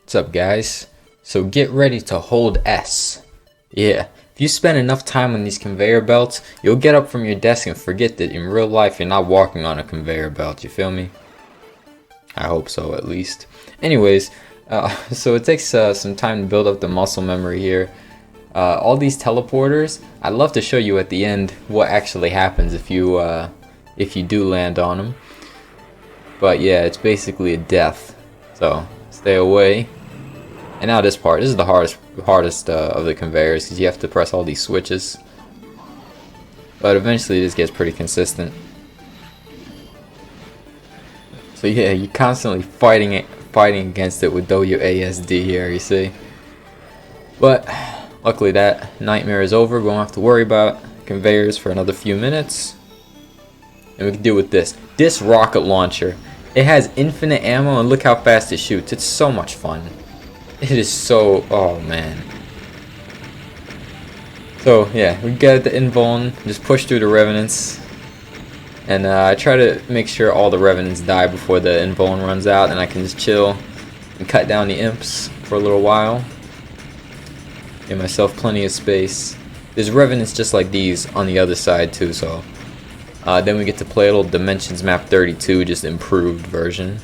What's up, guys? So get ready to hold S. Yeah, if you spend enough time on these conveyor belts, you'll get up from your desk and forget that in real life you're not walking on a conveyor belt, you feel me? I hope so, at least. Anyways, so it takes some time to build up the muscle memory here. All these teleporters, I'd love to show you at the end what actually happens if you do land on them. But yeah, it's basically a death. So stay away. And now this part. This is the hardest of the conveyors because you have to press all these switches. But eventually this gets pretty consistent. So yeah, you're constantly fighting against it with WASD here, you see. But luckily that nightmare is over. We won't have to worry about conveyors for another few minutes. And we can deal with this. This rocket launcher. It has infinite ammo and look how fast it shoots. It's so much fun. It is so, oh man. So yeah, we get the invuln, just push through the revenants. And I try to make sure all the revenants die before the invuln runs out, and I can just chill and cut down the imps for a little while. Give myself plenty of space. There's revenants just like these on the other side too, so then we get to play a little Dimensions Map 32, just improved version.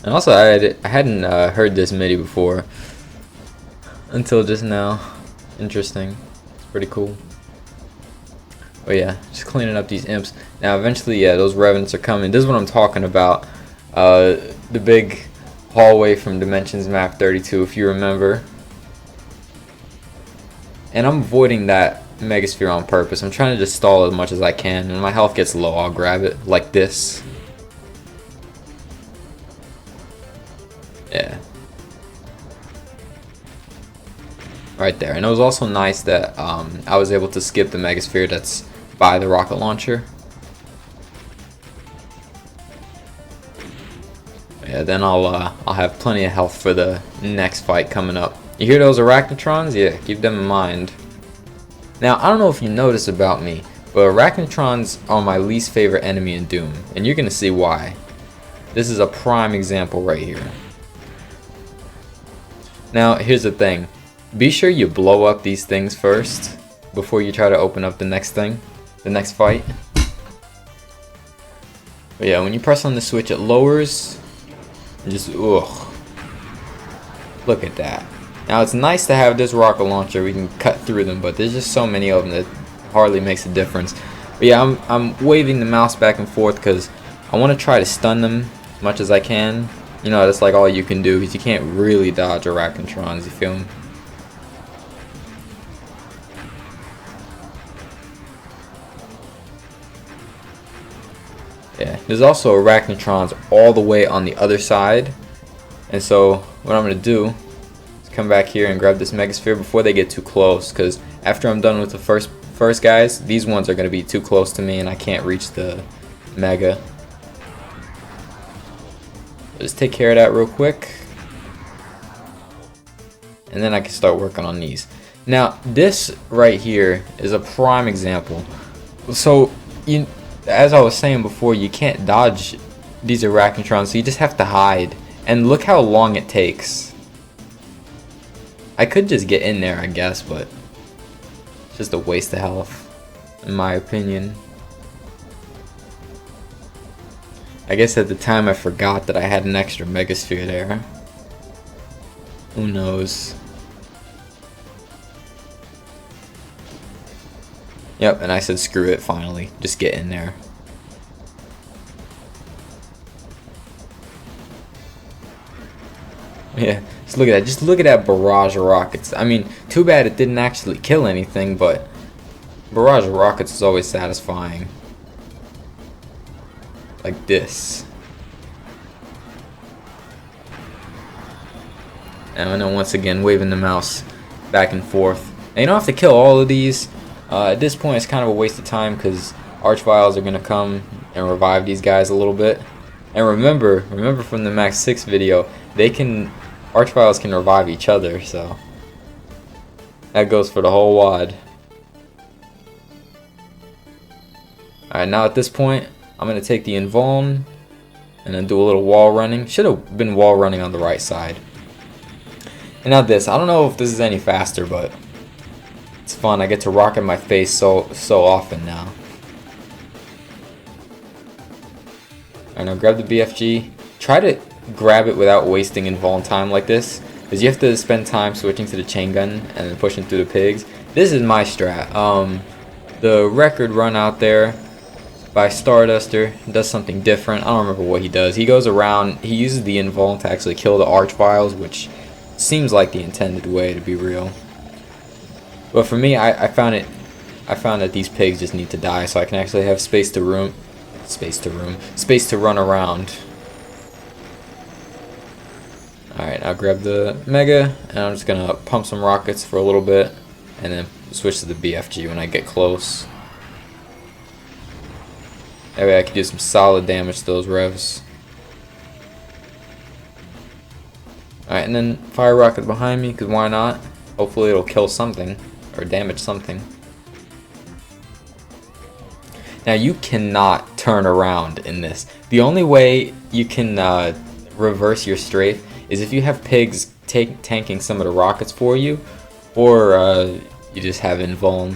And also, I hadn't heard this MIDI before until just now. Interesting. It's pretty cool. Oh yeah, just cleaning up these imps. Now eventually, yeah, those revenants are coming. This is what I'm talking about. The big hallway from Dimensions Map 32, if you remember. And I'm avoiding that megasphere on purpose. I'm trying to just stall as much as I can. When my health gets low, I'll grab it like this. Yeah. Right there. And it was also nice that I was able to skip the megasphere that's by the rocket launcher. Yeah, then I'll have plenty of health for the next fight coming up. You hear those arachnotrons? Yeah, keep them in mind. Now, I don't know if you notice about me, but arachnotrons are my least favorite enemy in Doom, and you're gonna see why. This is a prime example right here. Now, here's the thing. Be sure you blow up these things first before you try to open up the next thing, the next fight. But yeah, when you press on the switch, it lowers. Just, ugh. Look at that. Now, it's nice to have this rocket launcher. We can cut through them, but there's just so many of them that hardly makes a difference. But yeah, I'm waving the mouse back and forth because I want to try to stun them as much as I can. You know, that's like all you can do because you can't really dodge arachnotrons, you feel me? Yeah, there's also arachnotrons all the way on the other side. And so, what I'm going to do is come back here and grab this megasphere before they get too close. Because after I'm done with the first guys, these ones are going to be too close to me and I can't reach the mega. Just take care of that real quick. And then I can start working on these. Now, this right here is a prime example. So, as I was saying before, you can't dodge these arachnotrons, so you just have to hide. And look how long it takes. I could just get in there, I guess, but it's just a waste of health, in my opinion. I guess at the time I forgot that I had an extra megasphere there. Who knows? Yep, and I said screw it finally. Just get in there. Yeah, just look at that. Just look at that barrage of rockets. I mean, too bad it didn't actually kill anything, but barrage of rockets is always satisfying. Like this. And then once again waving the mouse back and forth. And you don't have to kill all of these. At this point it's kind of a waste of time because archviles are going to come and revive these guys a little bit. And remember from the Max 6 video, archviles can revive each other, so that goes for the whole wad. Alright, now at this point, I'm going to take the invuln and then do a little wall running. Should have been wall running on the right side. And now this. I don't know if this is any faster, but it's fun. I get to rock in my face so often now. Alright, now grab the BFG. Try to grab it without wasting invuln time like this, because you have to spend time switching to the chain gun and then pushing through the pigs. This is my strat. The record run out there by Starduster does something different. I don't remember what he does. He goes around, he uses the invuln to actually kill the archviles, which seems like the intended way, to be real. But for me, I found that these pigs just need to die so I can actually have space to run around. Alright, now grab the Mega, and I'm just gonna pump some rockets for a little bit, and then switch to the BFG when I get close. That way I can do some solid damage to those revs. Alright, and then fire rocket behind me, because why not? Hopefully it'll kill something, or damage something. Now you cannot turn around in this. The only way you can reverse your strafe is if you have pigs tanking some of the rockets for you, or you just have invuln.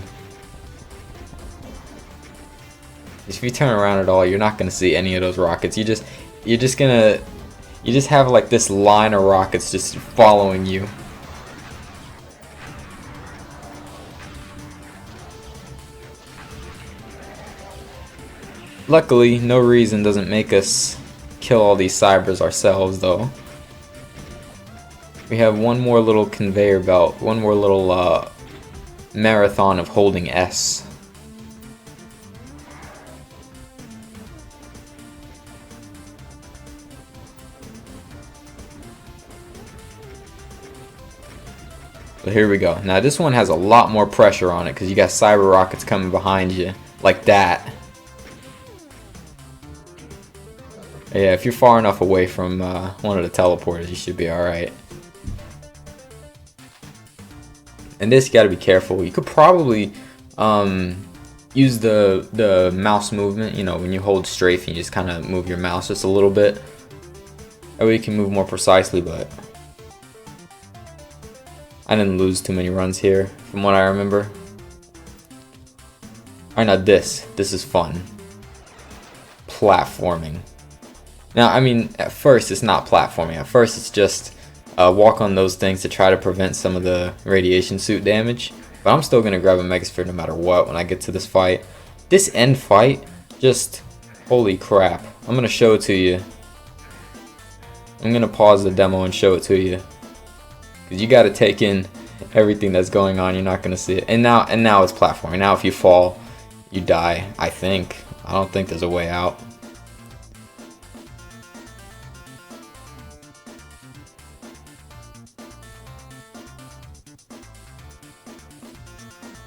If you turn around at all, you're not gonna see any of those rockets. You just have like this line of rockets just following you. Luckily, no reason doesn't make us kill all these cybers ourselves, though. We have one more little conveyor belt, one more little marathon of holding S. But here we go. Now this one has a lot more pressure on it because you got cyber rockets coming behind you like that. Yeah, if you're far enough away from one of the teleporters, you should be alright. And this, you gotta be careful. You could probably use the mouse movement, you know, when you hold strafe and you just kind of move your mouse just a little bit. That way you can move more precisely, but I didn't lose too many runs here, from what I remember. Alright, now this is fun. Platforming. Now, I mean, at first it's not platforming. At first it's just walk on those things to try to prevent some of the radiation suit damage. But I'm still going to grab a megasphere no matter what when I get to this fight. This end fight, just holy crap. I'm going to show it to you. I'm going to pause the demo and show it to you. Because you got to take in everything that's going on. You're not going to see it. And now it's platforming. Now if you fall, you die, I think. I don't think there's a way out.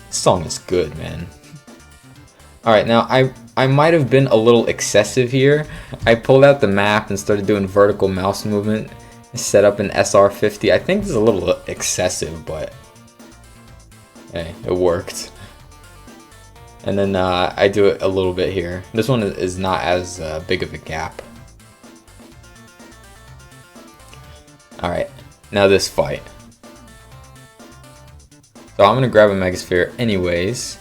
This song is good, man. Alright, now I might have been a little excessive here. I pulled out the map and started doing vertical mouse movement. Set up an SR50. I think this is a little excessive, but hey, it worked. And then I do it a little bit here. This one is not as big of a gap. Alright, now this fight. So I'm gonna grab a megasphere anyways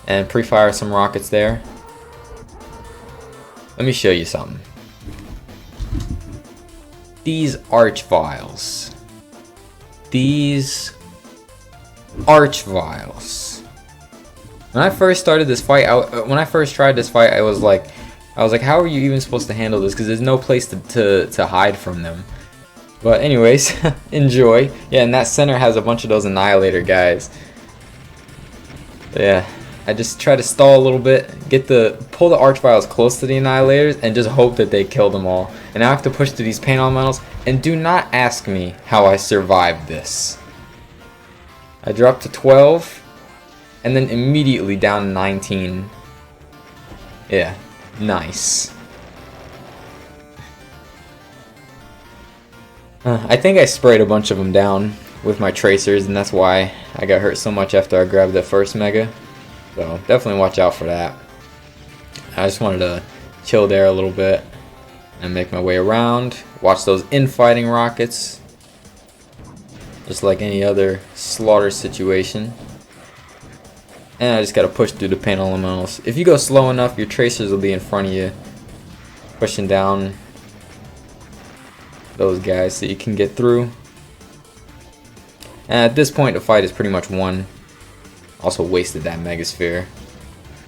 and pre-fire some rockets there. Let me show you something. These archviles. These archviles. When I first started this fight, when I first tried this fight, I was like, how are you even supposed to handle this? Because there's no place to hide from them. But anyways, enjoy. Yeah, and that center has a bunch of those annihilator guys. But yeah, I just try to stall a little bit, pull the archviles close to the annihilators, and just hope that they kill them all. And I have to push through these paint elementals, and do not ask me how I survived this. I dropped to 12, and then immediately down to 19. Yeah, nice. I think I sprayed a bunch of them down with my tracers, and that's why I got hurt so much after I grabbed that first mega. So definitely watch out for that. I just wanted to chill there a little bit and make my way around. Watch those infighting rockets. Just like any other slaughter situation. And I just gotta push through the paint elementals. If you go slow enough, your tracers will be in front of you, pushing down those guys so you can get through. And at this point, the fight is pretty much won. Also wasted that megasphere.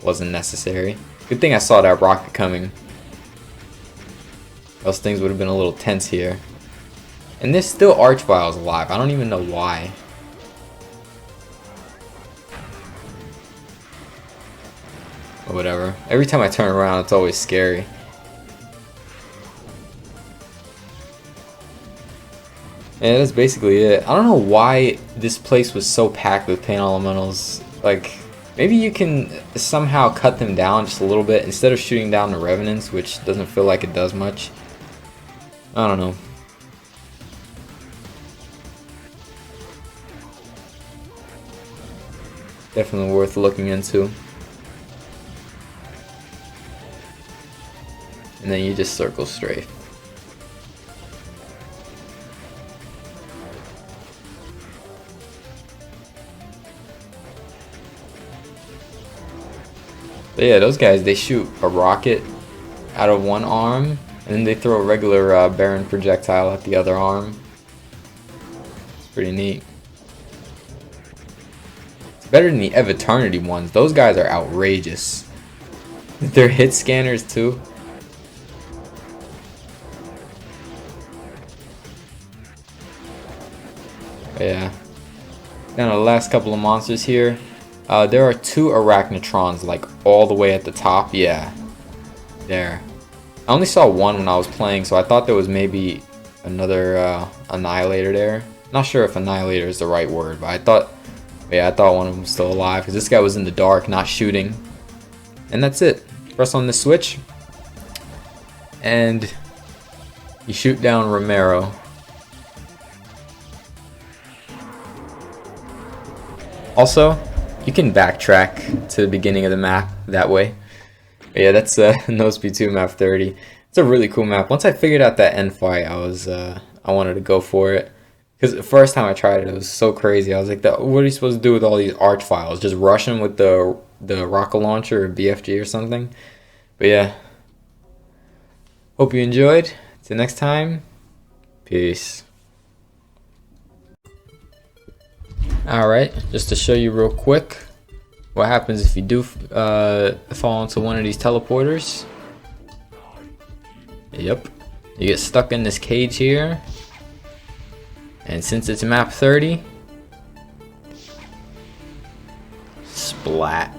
Wasn't necessary. Good thing I saw that rocket coming. Else things would have been a little tense here. And there's still archviles alive. I don't even know why. Or whatever. Every time I turn around, it's always scary. Yeah, that's basically it. I don't know why this place was so packed with paint elementals. Like, maybe you can somehow cut them down just a little bit instead of shooting down the revenants, which doesn't feel like it does much. I don't know. Definitely worth looking into. And then you just circle straight. But yeah, those guys, they shoot a rocket out of one arm, and then they throw a regular barren projectile at the other arm. It's pretty neat. It's better than the Eternity ones. Those guys are outrageous. They're hit scanners too. But yeah. Now the last couple of monsters here. There are 2 arachnotrons, like all the way at the top. Yeah, there. I only saw one when I was playing, so I thought there was maybe another annihilator there. Not sure if annihilator is the right word, but I thought one of them was still alive because this guy was in the dark, not shooting. And that's it. Press on the switch, and you shoot down Romero. Also, you can backtrack to the beginning of the map that way. But yeah, that's Nosp2 map 30. It's a really cool map. Once I figured out that end fight, I wanted to go for it. Because the first time I tried it, it was so crazy. I was like, what are you supposed to do with all these archviles? Just rush them with the rocket launcher or BFG or something? But yeah. Hope you enjoyed. Till next time. Peace. Alright, just to show you real quick what happens if you do fall into one of these teleporters. Yep, you get stuck in this cage here, and since it's map 30, splat.